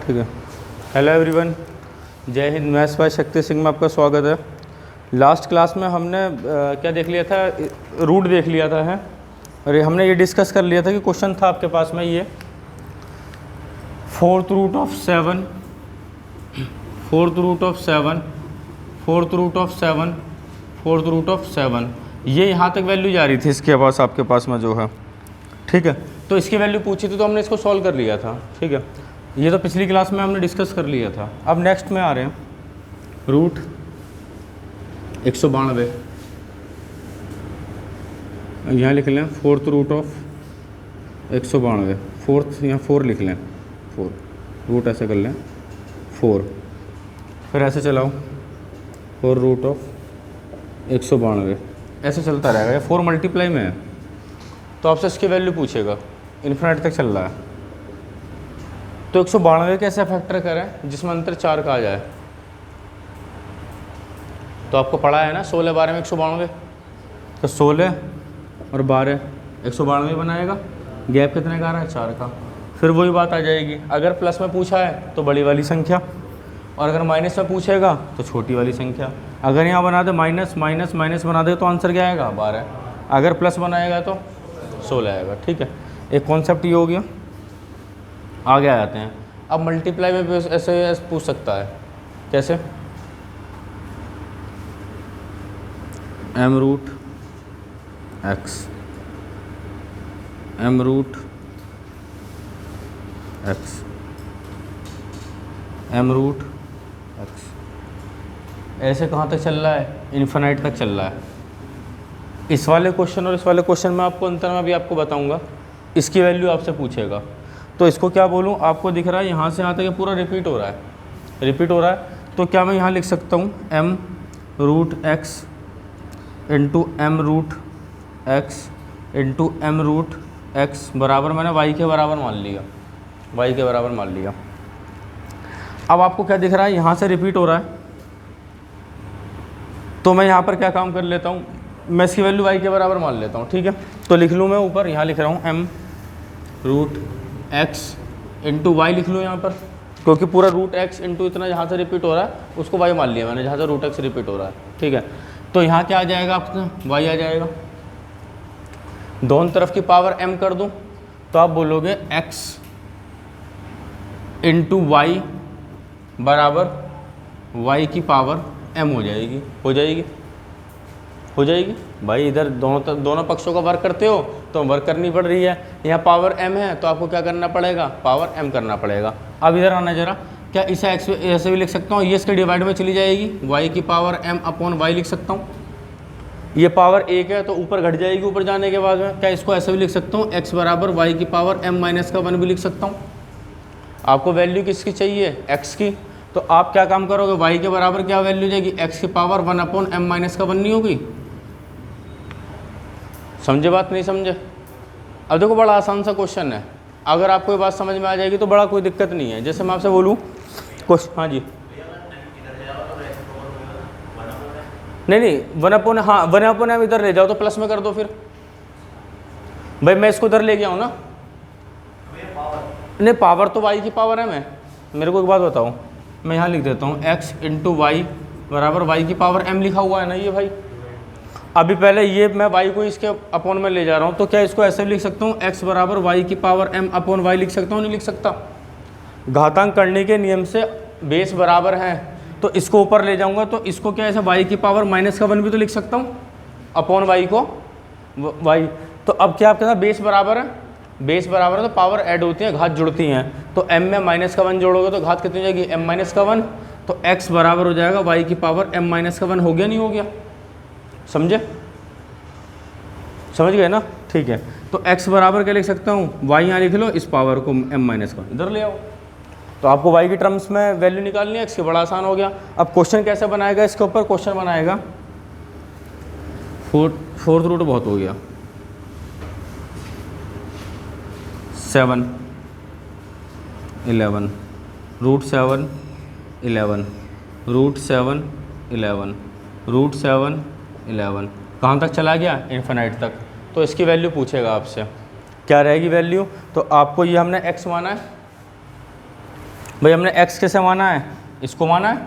ठीक है। Hello everyone, जय हिंद। मैथ्स बाय शक्ति सिंह में आपका स्वागत है। लास्ट क्लास में हमने क्या देख लिया था, रूट देख लिया था है, और हमने ये डिस्कस कर लिया था कि क्वेश्चन था आपके पास में ये fourth root of seven, fourth root of seven, fourth root of seven, fourth root of seven, ये यहाँ तक वैल्यू जा रही थी इसके पास, आपके पास में जो है। ठीक है, तो इसकी वैल्यू पूछी थी तो हमने इसको सॉल्व कर लिया था। ठीक है, ये तो पिछली क्लास में हमने डिस्कस कर लिया था। अब नेक्स्ट में आ रहे हैं रूट 192, यहाँ लिख लें फोर्थ रूट ऑफ 192, फोर्थ यहाँ 4 लिख लें, 4 रूट ऐसे कर लें 4, फिर ऐसे चलाओ 4 रूट ऑफ 192, ऐसे चलता रहेगा। ये 4 मल्टीप्लाई में है तो आपसे इसकी वैल्यू पूछेगा, इन्फिनिटी तक चल रहा है। तो 192 कैसे फैक्टर करें जिसमें अंतर 4 का आ जाए। तो आपको पढ़ा है ना 16 12 में 192, तो 16 और 12 192 बनाएगा। गैप कितने का आ रहा है, 4 का। फिर वही बात आ जाएगी, अगर प्लस में पूछा है तो बड़ी वाली संख्या, और अगर माइनस में पूछेगा तो छोटी वाली संख्या। अगर यहाँ बना दे माइनस माइनस माइनस बना दे तो आंसर क्या आएगा, 12। अगर प्लस बनाएगा तो 16 आएगा। ठीक है, एक कॉन्सेप्ट ये हो गया। आगे आ जाते हैं। अब मल्टीप्लाई में भी ऐसे पूछ सकता है, कैसे, M root x, M root x, M root x, ऐसे कहाँ तक चल रहा है, इन्फिनिटी तक चल रहा है। इस वाले क्वेश्चन और इस वाले क्वेश्चन में आपको अंतर में भी आपको बताऊंगा, इसकी वैल्यू आपसे पूछेगा। तो इसको क्या बोलूँ, आपको दिख रहा है यहाँ से यहाँ तक ये पूरा रिपीट हो रहा है, रिपीट हो रहा है। तो क्या मैं यहाँ लिख सकता हूँ M root x into M root x into M root x बराबर, मैंने वाई के बराबर मान लिया, वाई के बराबर मान लिया। अब आपको क्या दिख रहा है, यहाँ से रिपीट हो रहा है, तो मैं यहाँ पर क्या काम कर लेता हूँ, मैं इसकी वैल्यू वाई के बराबर मान लेता हूँ। ठीक है, तो लिख लूँ मैं ऊपर, यहाँ लिख रहा हूँ M root x into y लिख लूँ यहाँ पर, क्योंकि पूरा रूट एक्स इंटू इतना जहाँ से रिपीट हो रहा है उसको वाई मान लिया मैंने, जहाँ से रूट एक्स रिपीट हो रहा है। ठीक है, तो यहाँ क्या आ जाएगा आपका, वाई आ जाएगा। दोनों तरफ की पावर m कर दूँ तो आप बोलोगे x इंटू वाई बराबर y की पावर m हो जाएगी, हो जाएगी, हो जाएगी। भाई इधर दोनों पक्षों का वर्क करते हो तो वर्क करनी पड़ रही है। यहाँ पावर m है तो आपको क्या करना पड़ेगा, पावर m करना पड़ेगा। अब इधर आना जरा, क्या इसे x ऐसे भी लिख सकता हूँ, ये इसके डिवाइड में चली जाएगी, y की पावर m अपॉन y लिख सकता हूँ। ये पावर 1 है तो ऊपर घट जाएगी, ऊपर जाने के बाद में क्या इसको ऐसे भी लिख सकता हूँ, x बराबर y की पावर m माइनस का 1 भी लिख सकता हूँ। आपको वैल्यू किसकी चाहिए, x की, तो आप क्या काम करोगे, y के बराबर क्या वैल्यू जाएगी, x की पावर 1 अपॉन m माइनस का 1 नहीं होगी। समझे बात, नहीं समझे। अब देखो बड़ा आसान सा क्वेश्चन है, अगर आपको ये बात समझ में आ जाएगी तो बड़ा कोई दिक्कत नहीं है। जैसे मैं आपसे बोलूँ क्वेश्चन, हाँ जी, नहीं 1 अपॉन, हाँ 1 अपॉन m इधर ले जाओ तो प्लस में कर दो। फिर भाई मैं इसको इधर ले गया हूँ ना, नहीं पावर तो y की पावर m है। मेरे को एक बात बताओ, मैं यहाँ लिख देता हूँ x इंटू वाई बराबर y की पावर m लिखा हुआ है ना ये भाई। अभी पहले ये मैं y को इसके अपॉन में ले जा रहा हूँ, तो क्या इसको ऐसे भी लिख सकता हूँ, x बराबर y की पावर m अपॉन y लिख सकता हूँ, नहीं लिख सकता। घातांक करने के नियम से बेस बराबर हैं तो इसको ऊपर ले जाऊँगा तो इसको क्या ऐसे y की पावर माइनस का 1 भी तो लिख सकता हूँ, अपॉन y को y। तो अब क्या आपके साथ बेस बराबर है, बेस बराबर है तो पावर ऐड होती है, घात जुड़ती हैं। तो m में माइनस का 1 जोड़ोगे तो घात कितनी हो जाएगी, m माइनस का 1। तो x बराबर हो जाएगा y की पावर m माइनस का 1। हो गया, नहीं हो गया, समझे, समझ गए ना। ठीक है, तो x बराबर क्या लिख सकता हूँ, y यहाँ लिख लो, इस पावर को m माइनस का इधर ले आओ। तो आपको y की टर्म्स में वैल्यू निकालनी है x की, बड़ा आसान हो गया। अब क्वेश्चन कैसे बनाएगा, इसके ऊपर क्वेश्चन बनाएगा, फोर्थ रूट बहुत हो गया, 7 11 रूट 7 11 रूट 7 11 रूट 7 11, कहाँ तक चला गया, इन्फिनिटी तक। तो इसकी वैल्यू पूछेगा आपसे, क्या रहेगी वैल्यू। तो आपको ये हमने x माना है, भाई हमने x किसे माना है, इसको माना है,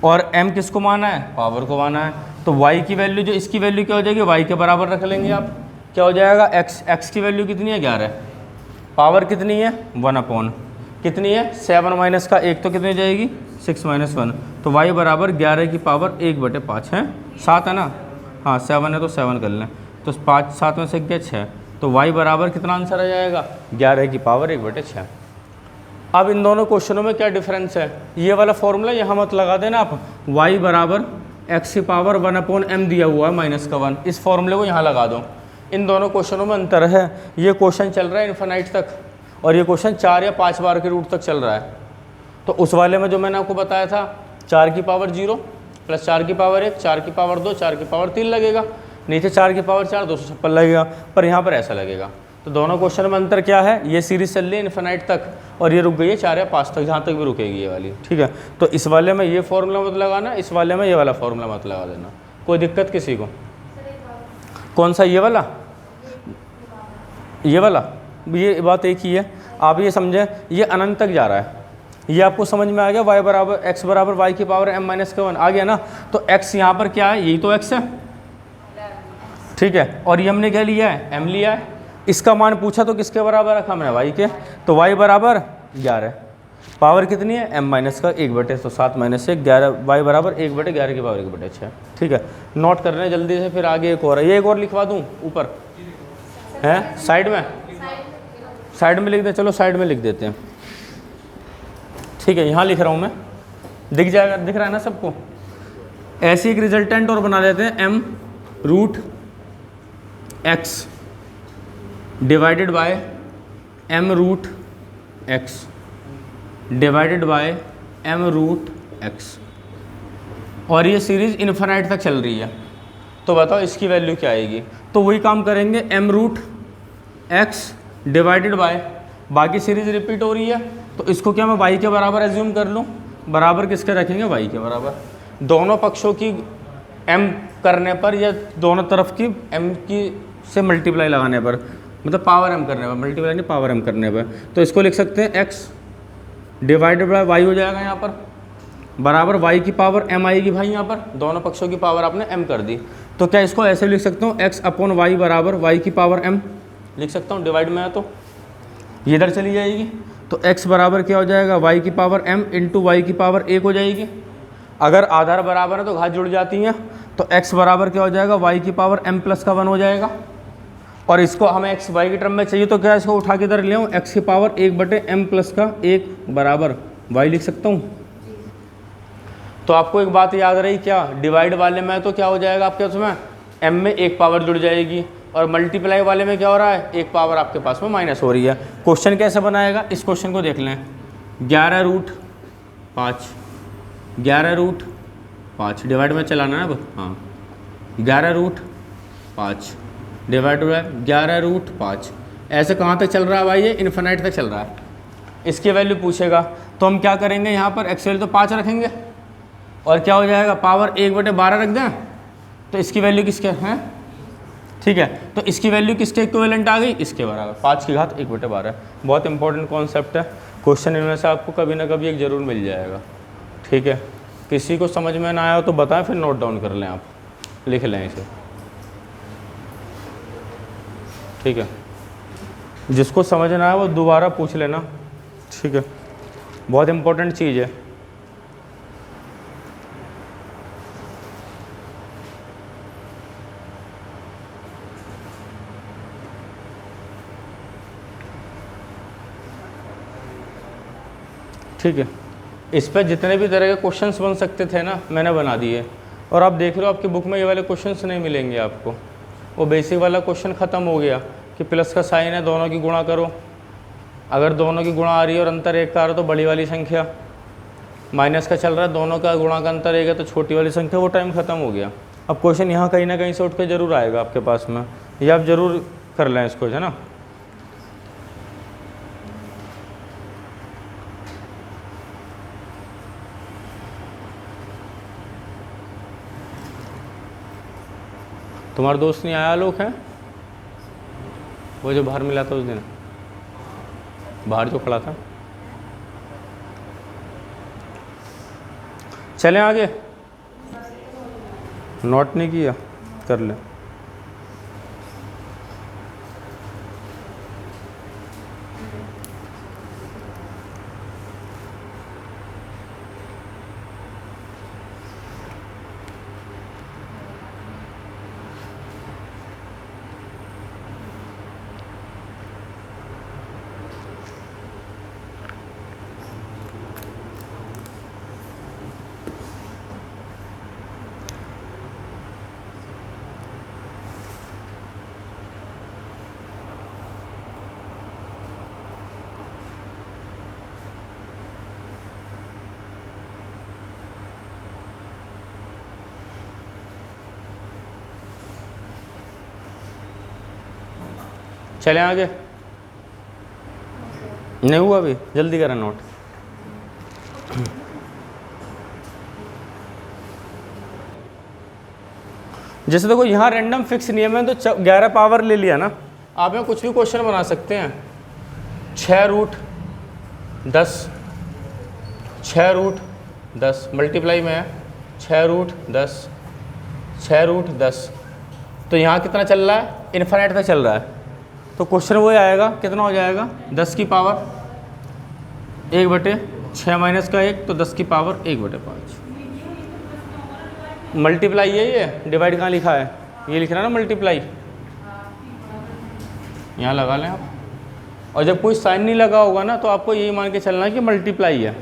और m किसको माना है, पावर को माना है। तो y की वैल्यू जो इसकी वैल्यू क्या हो जाएगी, y के बराबर रख लेंगे आप, क्या हो जाएगा x की वैल्यू कितनी है 11, पावर कितनी है 1 कितनी है 7 माइनस का 1 तो कितनी हो जाएगी 6 माइनस 1, तो y बराबर 11 की पावर 1/5 है, 7 है ना, हाँ 7 है तो 7 कर लें, तो 5 7 में से गया 6, तो y बराबर कितना आंसर आ जाएगा 11 की पावर 1/6। अब इन दोनों क्वेश्चनों में क्या डिफरेंस है, ये वाला फॉर्मूला यहाँ मत लगा देना आप, y बराबर x की पावर 1/m दिया हुआ है -1, इस फॉर्मूले को यहाँ लगा दो। इन दोनों क्वेश्चनों में अंतर है, ये क्वेश्चन चल रहा है इन्फिनाइट तक और ये क्वेश्चन 4 या 5 बार के रूट तक चल रहा है। तो उस वाले में जो मैंने आपको बताया था 4 की पावर 0 प्लस 4 की पावर 1, 4 की पावर 2, 4 की पावर 3 लगेगा, नीचे 4 की पावर 4 256 लगेगा, पर यहाँ पर ऐसा लगेगा। तो दोनों क्वेश्चन में अंतर क्या है, ये सीरीज चल रही है इन्फिनाइट तक और ये रुक गई है 4 या 5 तक, जहाँ तक भी रुकेगी ये वाली, ठीक है। तो इस वाले में ये फॉर्मूला मत लगाना, इस वाले में ये वाला फॉर्मूला मत लगा देना। कोई दिक्कत किसी को? कौन सा, ये वाला, ये वाला, ये बात एक ही है, आप ये समझें ये अनंत तक जा रहा है, ये आपको समझ में आ गया, y बराबर x बराबर y की पावर m-1 आ गया ना। तो x यहाँ पर क्या है, यही तो x है, ठीक है, और ये हमने क्या लिया है, m लिया है, इसका मान पूछा तो किसके बराबर रखा मैंने, y के, तो y बराबर 11, पावर कितनी है m-1, तो 7 माइनस 1 11, y बराबर 1/11 की पावर 1/6, ठीक है। नोट कर रहे हैं जल्दी से, फिर आगे एक और है, ये एक और लिखवा दूँ ऊपर है, साइड में लिख दे, चलो साइड में लिख देते हैं, ठीक है, यहाँ लिख रहा हूँ मैं, दिख जाएगा, दिख रहा है ना सबको। ऐसे एक रिजल्टेंट और बना देते हैं, m√x divided by m√x divided by m√x, और ये सीरीज इन्फिनाइट तक चल रही है। तो बताओ इसकी वैल्यू क्या आएगी, तो वही काम करेंगे, m√x डिवाइडेड बाय, बाकी सीरीज रिपीट हो रही है तो इसको क्या मैं y के बराबर एज्यूम कर लूँ, बराबर किसके रखेंगे, y के बराबर, दोनों पक्षों की m करने पर या दोनों तरफ की m की से मल्टीप्लाई लगाने पर, मतलब पावर m करने पर, मल्टीप्लाई नहीं पावर m करने पर, तो इसको लिख सकते हैं x डिवाइडेड बाय y हो जाएगा यहाँ पर, बराबर y की पावर m आएगी भाई, यहाँ पर दोनों पक्षों की पावर आपने m कर दी, तो क्या इसको ऐसे लिख सकता हूँ x/y बराबर y की पावर m लिख सकता हूँ, डिवाइड में है तो ये इधर चली जाएगी, तो x बराबर क्या हो जाएगा, y की पावर m इंटू वाई की पावर 1 हो जाएगी। अगर आधार बराबर है तो घात जुड़ जाती हैं, तो x बराबर क्या हो जाएगा, y की पावर m+1 हो जाएगा, और इसको हमें x y की टर्म में चाहिए तो क्या इसको उठा के इधर ले आऊँ, x की पावर 1/m+1 बराबर y लिख सकता हूँ। तो आपको एक बात याद रही क्या, डिवाइड वाले में तो क्या हो जाएगा आपके उसमें m में 1 पावर जुड़ जाएगी, और मल्टीप्लाई वाले में क्या हो रहा है, 1 पावर आपके पास में माइनस हो रही है। क्वेश्चन कैसे बनाएगा, इस क्वेश्चन को देख लें, 11√5 11√5 डिवाइड में चलाना है अब, हाँ 11√5 डिवाइड बाय 11√5, ऐसे कहाँ तक चल रहा है भाई, ये इन्फिनाइट तक चल रहा है। इसकी वैल्यू पूछेगा तो हम क्या करेंगे, यहाँ पर x वैल्यू तो 5 रखेंगे, और क्या हो जाएगा, पावर 1/12 रख दें, तो इसकी वैल्यू किसके हैं, ठीक है, तो इसकी वैल्यू किसके इक्विवेलेंट आ गई, इसके बराबर, 5 की घात 1/12। बहुत इंपॉर्टेंट कॉन्सेप्ट है, क्वेश्चन इनमें से आपको कभी ना कभी एक ज़रूर मिल जाएगा, ठीक है। किसी को समझ में ना आया हो तो बताएं, फिर नोट डाउन कर लें, आप लिख लें इसे, ठीक है। जिसको समझ ना आया वो दोबारा पूछ लेना, ठीक है, बहुत इंपॉर्टेंट चीज़ है। ठीक है, इस पर जितने भी तरह के क्वेश्चंस बन सकते थे ना, मैंने बना दिए, और आप देख लो आपकी बुक में ये वाले क्वेश्चंस नहीं मिलेंगे आपको। वो बेसिक वाला क्वेश्चन ख़त्म हो गया कि प्लस का साइन है, दोनों की गुणा करो, अगर दोनों की गुणा आ रही है और अंतर 1 का आ रहा है तो बड़ी वाली संख्या, माइनस का चल रहा है दोनों का गुणा का अंतर 1 है तो छोटी वाली संख्या, वो टाइम ख़त्म हो गया। अब क्वेश्चन यहाँ कहीं ना कहीं से उठ के ज़रूर आएगा आपके पास में, ये आप ज़रूर कर लें इसको, है ना। तुम्हारा दोस्त नहीं आया लोग है, वो जो बाहर मिला था उस दिन, बाहर जो खड़ा था, चलें आगे, नोट नहीं किया कर लें। चलें आगे, नहीं हुआ अभी, जल्दी करें नोट। जैसे देखो यहाँ रैंडम फिक्स नियम है, तो 11 पावर ले लिया ना, आप यहाँ कुछ भी क्वेश्चन बना सकते हैं। 6√10, 6√10 मल्टीप्लाई में है 6√10, 6√10, तो यहाँ कितना चल रहा है, इन्फिनिट तक चल रहा है। तो क्वेश्चन वो आएगा, कितना हो जाएगा, 10 की पावर 1/6 माइनस का 1, तो 10 की पावर 1/5। मल्टीप्लाई ये डिवाइड कहाँ लिखा है, ये लिख रहा है ना मल्टीप्लाई, यहाँ लगा लें आप। और जब कोई साइन नहीं लगा होगा ना, तो आपको यही मान के चलना है कि मल्टीप्लाई है।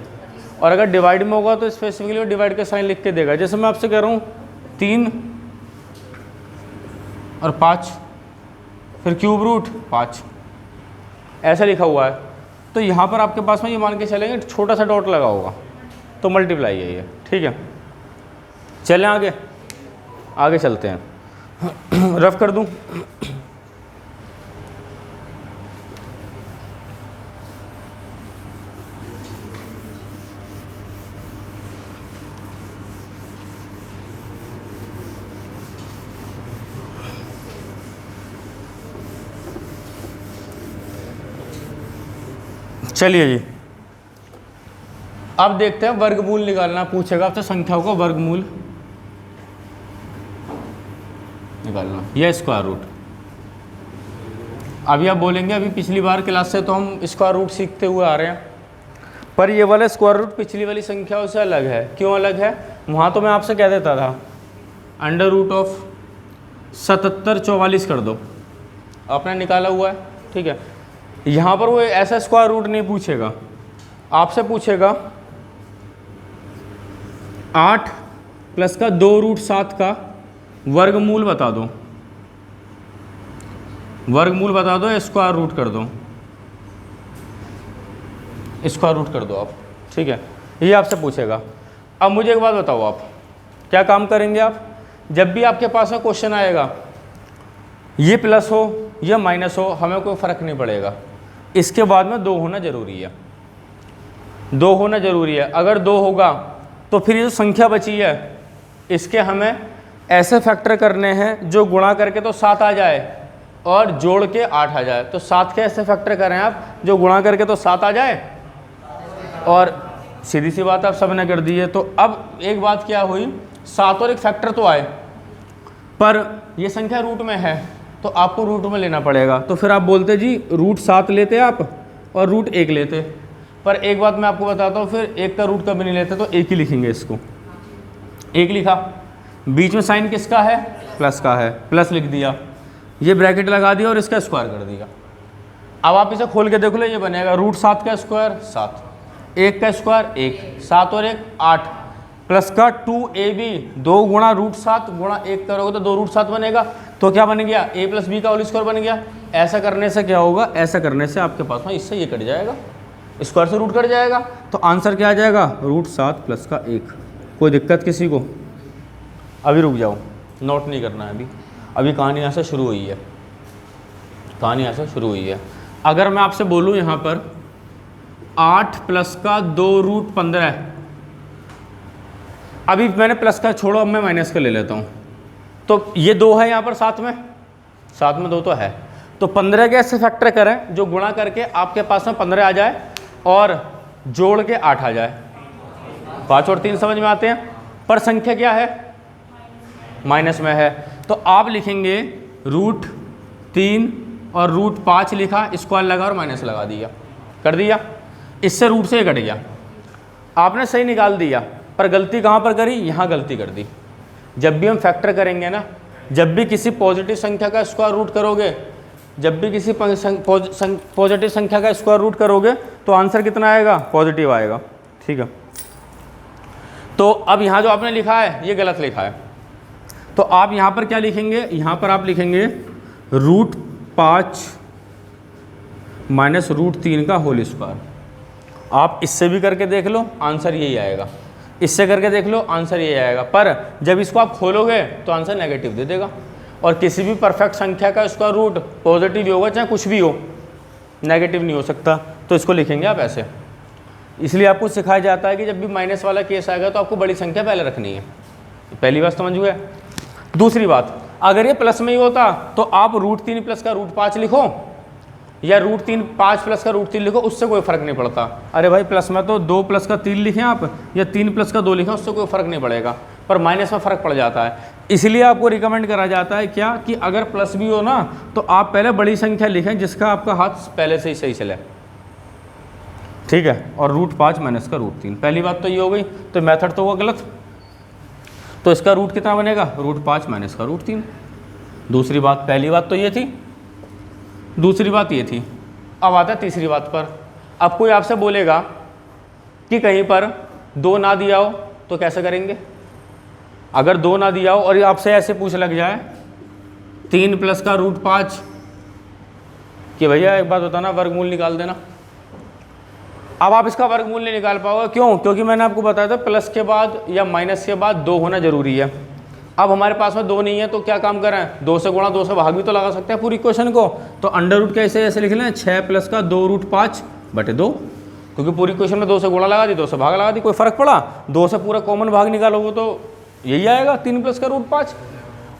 और अगर डिवाइड में होगा तो स्पेसिफिकली वो डिवाइड का साइन लिख के देगा। जैसे मैं आपसे कह रहा हूँ 3 और 5, फिर क्यूब रूट 5, ऐसा लिखा हुआ है, तो यहाँ पर आपके पास में ये मान के चलेंगे छोटा सा डॉट लगा होगा, तो मल्टीप्लाई है ये, ठीक है। चलें आगे, आगे चलते हैं। रफ कर दूँ, चलिए जी, अब देखते हैं वर्गमूल निकालना पूछेगा आपसे, संख्याओं का वर्गमूल निकालना या स्क्वायर रूट। अभी आप बोलेंगे अभी पिछली बार क्लास से तो हम स्क्वायर रूट सीखते हुए आ रहे हैं, पर ये वाला स्क्वायर रूट पिछली वाली संख्याओं से अलग है। क्यों अलग है, वहाँ तो मैं आपसे कह देता था √7744 कर दो, आपने निकाला हुआ है, ठीक है। यहाँ पर वो ऐसा स्क्वायर रूट नहीं पूछेगा, आपसे पूछेगा 8 प्लस का 2√7 का वर्गमूल बता दो, वर्गमूल बता दो, स्क्वायर रूट कर दो, स्क्वायर रूट कर दो आप, ठीक है। ये आपसे पूछेगा। अब मुझे एक बात बताओ, आप क्या काम करेंगे, आप जब भी आपके पास में क्वेश्चन आएगा, ये प्लस हो या माइनस हो हमें कोई फ़र्क नहीं पड़ेगा, इसके बाद में 2 होना ज़रूरी है, 2 होना ज़रूरी है। अगर 2 होगा तो फिर ये जो संख्या बची है इसके हमें ऐसे फैक्टर करने हैं जो गुणा करके तो 7 आ जाए और जोड़ के 8 आ जाए। तो 7 के ऐसे फैक्टर करें आप जो गुणा करके तो 7 आ जाए, और सीधी सी बात आप सब ने कर दी है। तो अब एक बात क्या हुई, 7 और एक फैक्टर तो आए, पर ये संख्या रूट में है तो आपको रूट में लेना पड़ेगा। तो फिर आप बोलते जी √7 लेते आप और √1 लेते, पर एक बात मैं आपको बताता हूँ, फिर 1 का रूट कभी नहीं लेते, तो 1 ही लिखेंगे इसको। 1 लिखा, बीच में साइन किसका है, प्लस का है, प्लस लिख दिया, ये ब्रैकेट लगा दिया और इसका स्क्वायर कर दिया। अब आप इसे खोल के देख लो, ये बनेगा √7 का स्क्वायर 7, 1 का स्क्वायर 1, 7 और 1 8, प्लस का 2ab, 2 गुणा √7 गुणा 1 करोगे तो 2√7 बनेगा। तो क्या बन गया, a + b का होल स्क्वायर बन गया। ऐसा करने से क्या होगा, ऐसा करने से आपके पास में इससे ये कट जाएगा, स्क्वायर से रूट कट जाएगा, तो आंसर क्या आ जाएगा, √7 प्लस का 1। कोई दिक्कत किसी को? अभी रुक जाओ, नोट नहीं करना है अभी कहानी यहाँ से शुरू हुई है, कहानी यहाँ से शुरू हुई है। अगर मैं आपसे बोलूँ यहाँ पर 8 प्लस का 2√15, अभी मैंने प्लस का छोड़ो, अब मैं माइनस का ले लेता हूँ, तो ये 2 है यहाँ पर, साथ में 2 तो है, तो 15 के ऐसे फैक्टर करें जो गुणा करके आपके पास में 15 आ जाए और जोड़ के 8 आ जाए। 5 और 3 समझ में आते हैं। पर संख्या क्या है, माइनस में है, तो आप लिखेंगे √3 और √5 लिखा, स्क्वायर लगा और माइनस लगा दिया, कर दिया, इससे रूट से कट गया, आपने सही निकाल दिया। पर गलती कहाँ पर करी, यहाँ गलती कर दी। जब भी हम फैक्टर करेंगे ना, जब भी किसी पॉजिटिव संख्या का स्क्वायर रूट करोगे, जब भी किसी पॉजिटिव संख्या का स्क्वायर रूट करोगे तो आंसर कितना आएगा, पॉजिटिव आएगा। ठीक है, तो अब यहाँ जो आपने लिखा है ये गलत लिखा है, तो आप यहाँ पर क्या लिखेंगे, यहाँ पर आप लिखेंगे √5 माइनस √3 का होल स्क्वायर। आप इससे भी करके देख लो, आंसर यही आएगा, इससे करके देख लो, आंसर यही आएगा। पर जब इसको आप खोलोगे तो आंसर नेगेटिव दे देगा, और किसी भी परफेक्ट संख्या का स्क्वायर रूट पॉजिटिव ही होगा, चाहे कुछ भी हो, नेगेटिव नहीं हो सकता। तो इसको लिखेंगे आप ऐसे। इसलिए आपको सिखाया जाता है कि जब भी माइनस वाला केस आएगा तो आपको बड़ी संख्या पहले रखनी है। पहली बात समझ गए। दूसरी बात, अगर ये प्लस में ही होता तो आप √3 प्लस का √5 लिखो या √3 5 प्लस का √3 लिखो, उससे कोई फ़र्क नहीं पड़ता। अरे भाई प्लस में तो 2 प्लस का 3 लिखें आप, या 3 प्लस का 2 लिखें, उससे कोई फ़र्क नहीं पड़ेगा, पर माइनस में फ़र्क पड़ जाता है। इसलिए आपको रिकमेंड करा जाता है क्या, कि अगर प्लस भी हो ना तो आप पहले बड़ी संख्या लिखें जिसका आपका हाथ पहले से ही सही चले। ठीक है, और √5 माइनस का √3, पहली बात तो ये हो गई। तो मेथड तो हुआ गलत, तो इसका रूट कितना बनेगा, √5 माइनस का √3। दूसरी बात, पहली बात तो ये थी, दूसरी बात ये थी। अब आता है तीसरी बात पर। अब कोई आपसे बोलेगा कि कहीं पर 2 ना दिया हो तो कैसे करेंगे। अगर 2 ना दिया हो और आपसे ऐसे पूछ लग जाए 3 प्लस का √5 कि भैया एक बात बताना, वर्गमूल निकाल देना। अब आप इसका वर्गमूल नहीं निकाल पाओगे, क्यों, क्योंकि मैंने आपको बताया था प्लस के बाद या माइनस के बाद 2 होना जरूरी है। अब हमारे पास में 2 नहीं है तो क्या काम करें, 2 से गुणा 2 से भाग भी तो लगा सकते हैं पूरी इक्वेशन को। तो अंडर रूट कैसे ऐसे लिख लें, 6 प्लस का 2√5/2, क्योंकि पूरी इक्वेशन में 2 से गुणा लगा दी, 2 से भाग लगा दी, कोई फ़र्क पड़ा। 2 से पूरा कॉमन भाग निकालोगे तो यही आएगा, 3 प्लस का √5,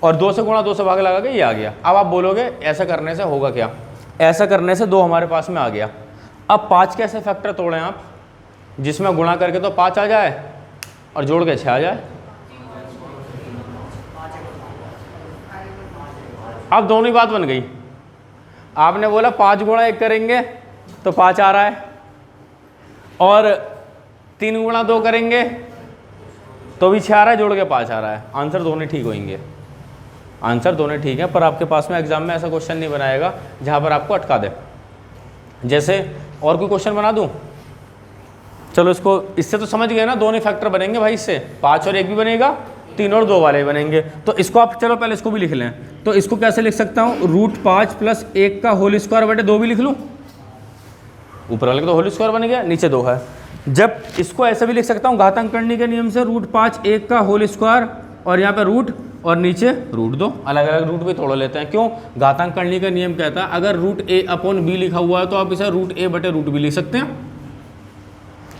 और 2 से गुणा 2 से भाग लगा के ये आ गया। अब आप बोलोगे ऐसा करने से होगा क्या, ऐसा करने से 2 हमारे पास में आ गया। अब 5 कैसे फैक्टर तोड़ें आप, जिसमें गुणा करके तो 5 आ जाए और जोड़ के 6 आ जाए। अब दोनों ही बात बन गई। आपने बोला 5 गुणा 1 करेंगे तो 5 आ रहा है, और 3 गुणा 2 करेंगे तो भी 6 आ रहा है, जोड़ के 5 आ रहा है। आंसर दोनों ठीक होंगे, आंसर दोनों ठीक है। पर आपके पास में एग्जाम में ऐसा क्वेश्चन नहीं बनाएगा जहाँ पर आपको अटका दे। जैसे और कोई क्वेश्चन बना दूँ, चलो इसको, इससे तो समझ गए ना, दोनों फैक्टर बनेंगे भाई, इससे 5 और 1 भी बनेगा, 3 और 2 वाले बनेंगे। तो इसको आप चलो पहले इसको भी लिख लें। तो इसको कैसे लिख सकता हूँ, √5 प्लस 1 का होल स्क्वायर बटे 2 भी लिख लूँ। ऊपर वाले का तो होल स्क्वायर बन गया, नीचे 2 है। जब इसको ऐसे भी लिख सकता हूँ घातांक करने के नियम से, √5 1 का होल स्क्वायर और यहाँ पे रूट और नीचे √2, अलग अलग रूट भी तोड़ लेते हैं। क्यों, घातांक करने का नियम कहता है अगर √a/b लिखा हुआ है तो आप इसे √a/√b लिख सकते हैं।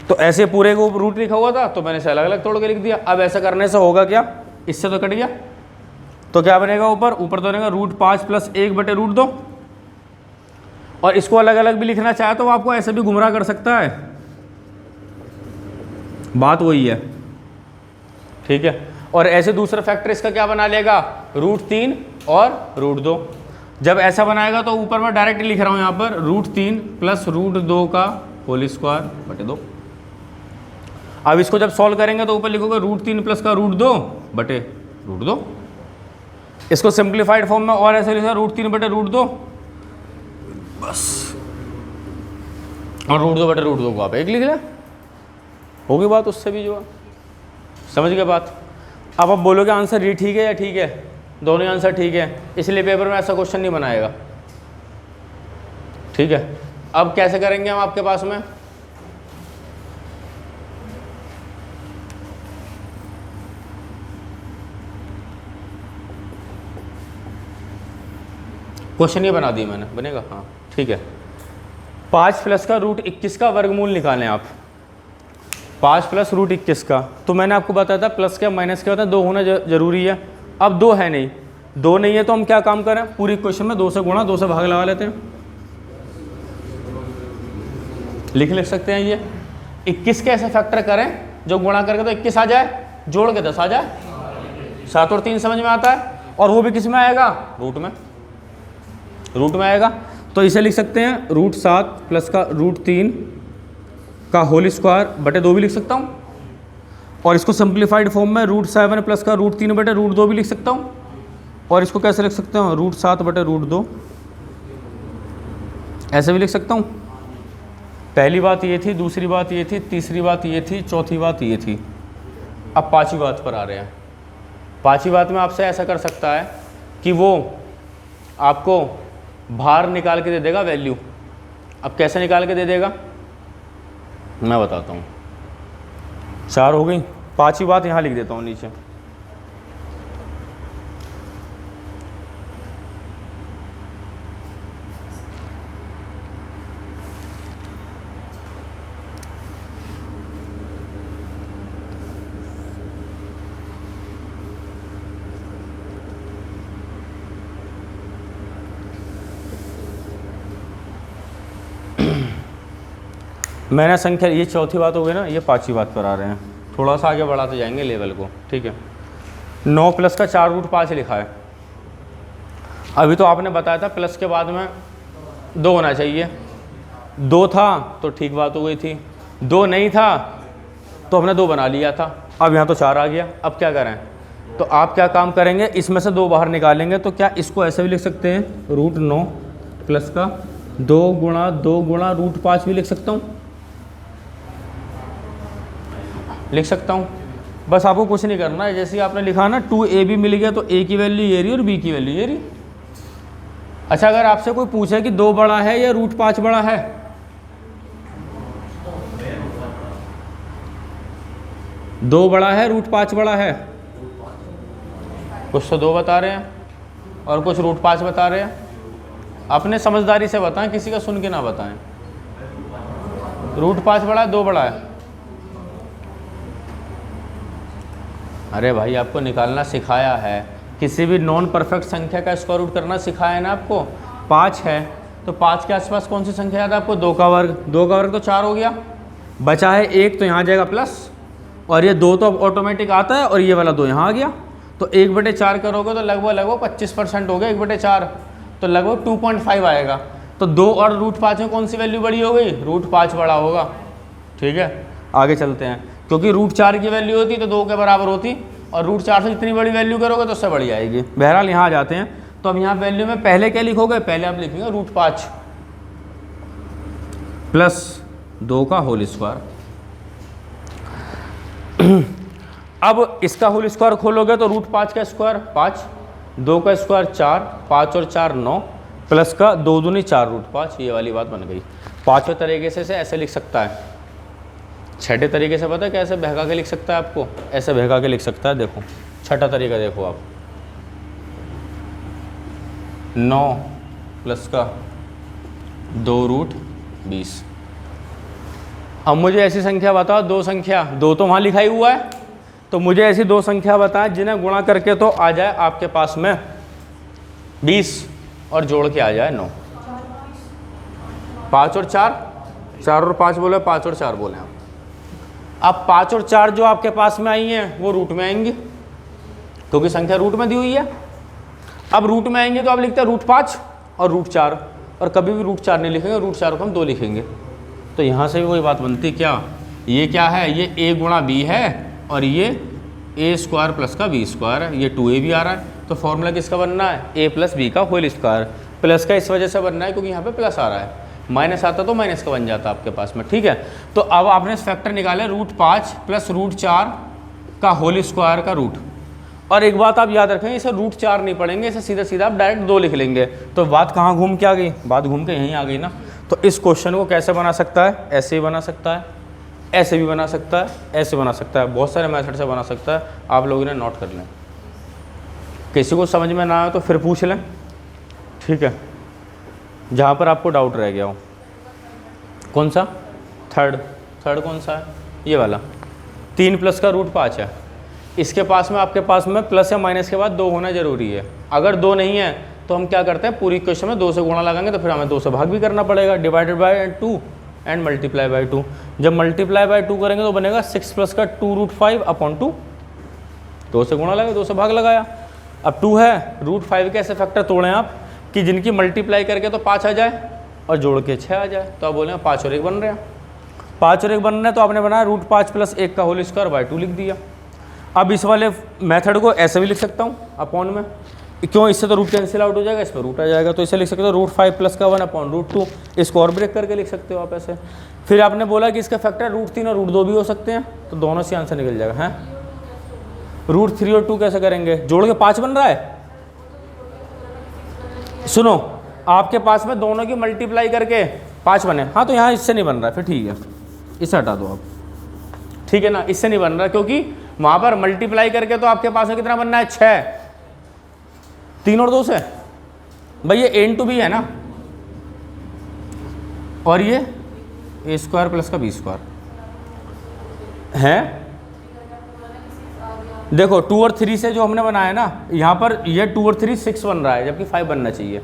तो ऐसे पूरे को रूट लिखा हुआ था तो मैंने इसे अलग अलग तोड़ के लिख दिया। अब ऐसा करने से होगा क्या, इससे तो कट गया, तो क्या बनेगा, ऊपर तो बनेगा √5 प्लस 1/√2। और इसको अलग अलग भी लिखना चाहे तो आपको ऐसे भी गुमराह कर सकता है, बात वही है। ठीक है, और ऐसे दूसरा फैक्टर इसका क्या बना लेगा, √3 और √2। जब ऐसा बनाएगा तो ऊपर मैं डायरेक्ट लिख रहा हूँ यहाँ पर √3 प्लस √2 का होल स्क्वायर बटे 2। अब इसको जब सॉल्व करेंगे तो ऊपर लिखोगे √3 प्लस का √2/√2। इसको सिंप्लीफाइड फॉर्म में और ऐसे लिखा √3/√2 बस, और √2/√2 को आप 1 लिख लें, होगी बात उससे भी जो है। समझ गए बात। अब आप बोलोगे आंसर ये ठीक है या ठीक है, दोनों आंसर ठीक है, इसलिए पेपर में ऐसा क्वेश्चन नहीं बनाएगा। ठीक है, अब कैसे करेंगे हम आपके पास में, क्वेश्चन ये बना दिया मैंने, बनेगा, हाँ ठीक है। 5 प्लस का √21 का वर्गमूल निकालें आप, 5 प्लस √21 का। तो मैंने आपको बताया था प्लस के माइनस के होता है 2 होना जरूरी है। अब 2 है नहीं, 2 नहीं है तो हम क्या काम करें, पूरी इक्वेशन में 2 से गुणा 2 से भाग लगा लेते हैं, लिख सकते हैं ये। 21 के ऐसे फैक्टर करें जो गुणा करके तो 21 आ जाए, जोड़ के 10 आ जाए, 7 और 3 समझ में आता है, और वो भी किस में आएगा, रूट में, रूट में आएगा। तो इसे लिख सकते हैं √7 प्लस का √3 का होल स्क्वायर बटे 2 भी लिख सकता हूँ, और इसको सिंप्लीफाइड फॉर्म में √7 प्लस का √3 बटे √2 भी लिख सकता हूँ, और इसको कैसे लिख सकते हूँ, √7 बटे √2, ऐसे भी लिख सकता हूँ। पहली बात ये थी, दूसरी बात ये थी, तीसरी बात ये थी, चौथी बात ये थी। अब पांचवी बात पर आ रहे हैं। पांचवी बात में आपसे ऐसा कर सकता है कि वो आपको बाहर निकाल के दे देगा वैल्यू। अब कैसे निकाल के दे देगा मैं बताता हूँ। 4 हो गई, पांचवी बात यहाँ लिख देता हूँ नीचे। मैंने संख्या, ये चौथी बात हो गई ना, ये पांचवी बात पर आ रहे हैं। थोड़ा सा आगे बढ़ाते जाएंगे लेवल को, ठीक है। 9 प्लस का 4√5 लिखा है। अभी तो आपने बताया था प्लस के बाद में 2 होना चाहिए, 2 था तो ठीक बात हो गई थी, 2 नहीं था तो हमने 2 बना लिया था। अब यहाँ तो 4 आ गया। अब क्या करें, तो आप क्या काम करेंगे, इसमें से 2 बाहर निकालेंगे। तो क्या इसको ऐसे भी लिख सकते हैं, √9 प्लस का 2 गुणा √5 भी लिख सकता हूँ, लिख सकता हूँ। बस आपको कुछ नहीं करना है, जैसे आपने लिखा ना 2ab मिल गया, तो a की वैल्यू ये रही और b की वैल्यू ये रही। अच्छा, अगर आपसे कोई पूछे कि 2 बड़ा है या √5 बड़ा है, दो बड़ा है √5 बड़ा है, कुछ तो 2 बता रहे हैं और कुछ √5 बता रहे हैं। अपने समझदारी से बताएं, किसी का सुन के ना बताएं। √5 बड़ा है, 2 बड़ा है। अरे भाई, आपको निकालना सिखाया है, किसी भी नॉन परफेक्ट संख्या का स्क्वायर रूट करना सिखाया है ना आपको। 5 है तो 5 के आसपास कौन सी संख्या याद है आपको, 2 का वर्ग, 2 का वर्ग तो 4 हो गया, बचा है 1 तो यहाँ जाएगा प्लस, और ये 2 तो अब ऑटोमेटिक आता है और ये वाला 2 यहाँ आ गया। तो 1/4 करोगे तो लगभग 25% हो गया, 1/4 तो लगभग 2.5 आएगा। तो 2 और √5 में कौन सी वैल्यू बड़ी हो गई, √5 बड़ा होगा। ठीक है, आगे चलते हैं, क्योंकि √4 की वैल्यू होती तो 2 के बराबर होती, और √4 से जितनी बड़ी वैल्यू करोगे तो उससे बड़ी आएगी। बहरहाल यहाँ आ जाते हैं। तो अब यहाँ वैल्यू में पहले क्या लिखोगे, पहले आप लिखेंगे √5 प्लस 2 का होल स्क्वायर। अब इसका होल स्क्वायर खोलोगे तो √5 का स्क्वायर 5, 2 का स्क्वायर 4, 5 और 4 9, प्लस का 2 दूनी 4 √5, ये वाली बात बन गई। पाँचवें तरीके से ऐसे लिख सकता है। छठे तरीके से पता है कैसे बहका के लिख सकता है, आपको ऐसे बहका के लिख सकता है। देखो छठा तरीका देखो आप, 9 प्लस का 2√20। अब मुझे ऐसी संख्या बताओ, 2 संख्या, 2 तो वहाँ लिखा ही हुआ है, तो मुझे ऐसी 2 संख्या बताएं जिन्हें गुणा करके तो आ जाए आपके पास में 20 और जोड़ के आ जाए 9। 5 और 4, 4 और 5 बोले, 5 और 4 बोले आप। अब 5 और 4 जो आपके पास में आई हैं वो रूट में आएंगी, क्योंकि संख्या रूट में दी हुई है। अब रूट में आएंगे तो आप लिखते हैं √5 और √4, और कभी भी √4 नहीं लिखेंगे, √4 को हम 2 लिखेंगे। तो यहाँ से भी वही बात बनती, क्या ये क्या है, ये a गुणा b है और ये a² प्लस का b² है, ये 2ab आ रहा है। तो फॉर्मूला किसका बनना है, a प्लस b का होल स्क्वायर। प्लस का इस वजह से बनना है क्योंकि यहाँ पे प्लस आ रहा है, माइनस आता तो माइनस का बन जाता आपके पास में। ठीक है, तो अब आपने फैक्टर निकाले √5 प्लस √4 का होल स्क्वायर का रूट। और एक बात आप याद रखें, इसे √4 नहीं पढ़ेंगे, इसे सीधा सीधा आप डायरेक्ट 2 लिख लेंगे। तो बात कहाँ घूम के आ गई, बात घूम के यहीं आ गई ना। तो इस क्वेश्चन को कैसे बना सकता है, ऐसे ही बना सकता है, ऐसे भी बना सकता है, ऐसे बना सकता है, बहुत सारे मेथड से बना सकता है। आप लोग इन्हें नोट कर लें, किसी को समझ में ना आए तो फिर पूछ लें। ठीक है, जहाँ पर आपको डाउट रह गया हो। कौन सा, थर्ड कौन सा है, ये वाला। 3 प्लस का √5 है, इसके पास में आपके पास में प्लस या माइनस के बाद 2 होना जरूरी है। अगर 2 नहीं है तो हम क्या करते हैं, पूरी इक्वेशन में 2 से गुणा लगाएंगे, तो फिर हमें 2 से भाग भी करना पड़ेगा, divided by 2 and multiply by 2। जब मल्टीप्लाई बाय 2 करेंगे तो बनेगा 6 प्लस का 2√5/2। 2 से गुणा लगाया, 2 से भाग लगाया। अब 2 है, √5 के ऐसे फैक्टर तोड़ें आप कि जिनकी मल्टीप्लाई करके तो 5 आ जाए और जोड़ के 6 आ जाए। तो आप बोले 5 और 1 बन रहे हैं, 5 और 1 बन रहे हैं, तो आपने बनाया √5 + 1 का होल स्क्वायर बाई 2 लिख दिया। अब इस वाले मेथड को ऐसे भी लिख सकता हूँ अपॉन में, क्यों, इससे तो रूट कैंसिल आउट हो जाएगा, इस पर रूट आ जाएगा, तो इसे लिख सकते हो √5 + 1 अपॉन √2। इसको और ब्रेक करके लिख सकते हो आप ऐसे। फिर आपने बोला कि इसका फैक्टर √3 और √2 भी हो सकते हैं, तो दोनों से आंसर निकल जाएगा। हैं √3 और 2 कैसे करेंगे, जोड़ के 5 बन रहा है। सुनो, आपके पास में दोनों की मल्टीप्लाई करके 5 बने, हाँ तो यहाँ इससे नहीं बन रहा है, फिर ठीक है, इसे हटा दो आप, ठीक है ना, इससे नहीं बन रहा क्योंकि वहाँ पर मल्टीप्लाई करके तो आपके पास में कितना बनना है, 6, 3 और 2 से, भाई ये a × b है ना, और ये a² + का b² है। देखो 2 और 3 से जो हमने बनाया ना, यहाँ पर ये 2 और 3 6 बन रहा है, जबकि 5 बनना चाहिए,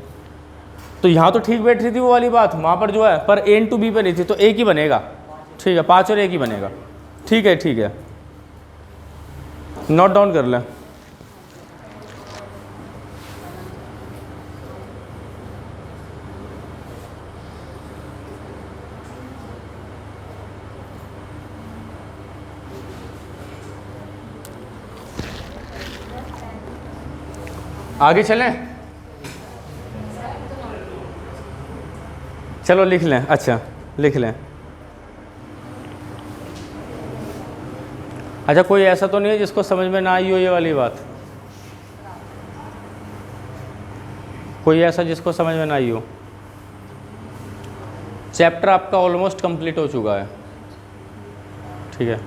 तो यहाँ तो ठीक बैठ रही थी वो वाली बात, वहाँ पर जो है पर a × b पे नहीं थी, तो एक ही बनेगा, ठीक है, 5 और 1 ही बनेगा, ठीक है, ठीक है, नोट डाउन कर लें। आगे चलें, चलो लिख लें, अच्छा लिख लें। अच्छा कोई ऐसा तो नहीं है जिसको समझ में ना आई हो ये वाली बात, कोई ऐसा जिसको समझ में ना आई हो। चैप्टर आपका ऑलमोस्ट कंप्लीट हो चुका है, ठीक है,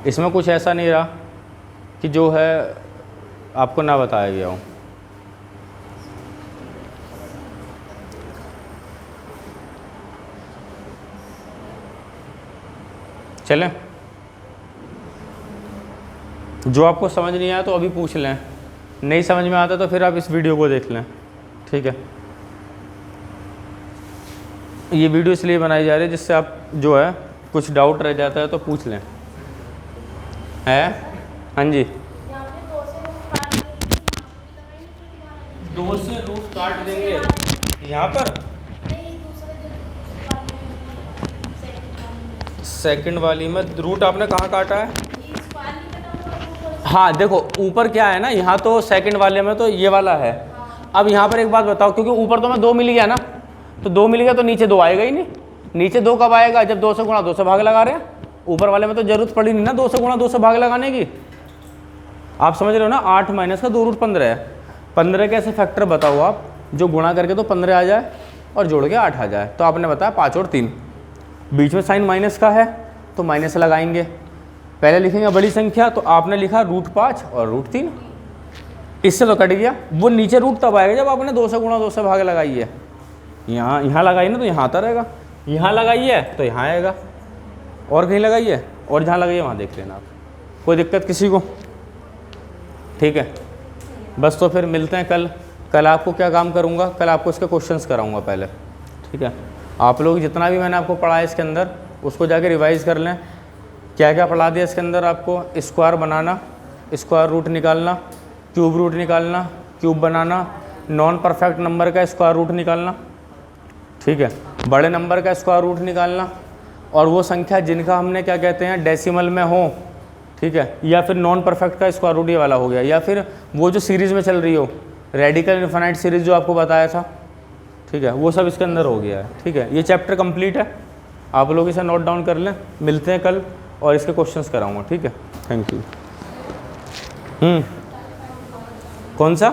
इसमें कुछ ऐसा नहीं रहा कि जो है आपको ना बताया गया हो। चलें, जो आपको समझ नहीं आया तो अभी पूछ लें, नहीं समझ में आता तो फिर आप इस वीडियो को देख लें, ठीक है। ये वीडियो इसलिए बनाई जा रही है जिससे आप जो है कुछ डाउट रह जाता है तो पूछ लें, है, हाँ जी। 2 से रूट काट देंगे यहाँ पर, सेकंड वाली में रूट आपने कहाँ काटा है, हाँ देखो ऊपर क्या है ना, यहाँ तो सेकंड वाले में तो ये वाला है। अब यहाँ पर एक बात बताओ, क्योंकि ऊपर तो मैं 2 मिल गया ना, तो 2 मिल गया तो नीचे 2 आएगा ही नहीं, नीचे 2 कब आएगा, जब 2 से गुणा 2 से भाग लगा रहे हैं। ऊपर वाले में तो जरूरत पड़ी नहीं ना 2 से गुणा 2 से भाग लगाने की, आप समझ रहे हो ना। 8 - का 2 √ 15 है, 15 के ऐसे फैक्टर बताओ आप जो गुणा करके तो 15 आ जाए और जोड़ के 8 आ जाए। तो आपने बताया 5 और 3, बीच में साइन माइनस का है तो माइनस लगाएंगे, पहले लिखेंगे बड़ी संख्या, तो आपने लिखा √5 और √3, इससे तो कट गया। वो नीचे रूट तब आएगा जब आपने 2 से गुणा 2 से भाग लगाई है, यहाँ लगाई ना तो यहाँ आता रहेगा, यहाँ लगाई है तो यहाँ आएगा, और कहीं लगाई है और जहाँ लगाई है वहाँ देख लेना आप, कोई दिक्कत किसी को, ठीक है। बस तो फिर मिलते हैं कल। कल आपको क्या काम करूँगा, कल आपको इसके क्वेश्चंस कराऊँगा पहले, ठीक है। आप लोग जितना भी मैंने आपको पढ़ाया इसके अंदर उसको जाके रिवाइज कर लें, क्या क्या पढ़ा दिया इसके अंदर आपको। स्क्वायर बनाना, स्क्वायर रूट निकालना, क्यूब रूट निकालना, क्यूब बनाना, नॉन परफेक्ट नंबर का स्क्वायर रूट निकालना, ठीक है, बड़े नंबर का स्क्वायर रूट निकालना, और वो संख्या जिनका हमने क्या कहते हैं डेसिमल में हो, ठीक है, या फिर नॉन परफेक्ट का स्क्वायर रूट ये वाला हो गया, या फिर वो जो सीरीज़ में चल रही हो रेडिकल इनफाइनाइट सीरीज़ जो आपको बताया था, ठीक है, वो सब इसके अंदर हो गया है, ठीक है। ये चैप्टर कंप्लीट है, आप लोग इसे नोट डाउन कर लें। मिलते हैं कल और इसके क्वेश्चंस कराऊंगा, ठीक है। Thank you. कौन सा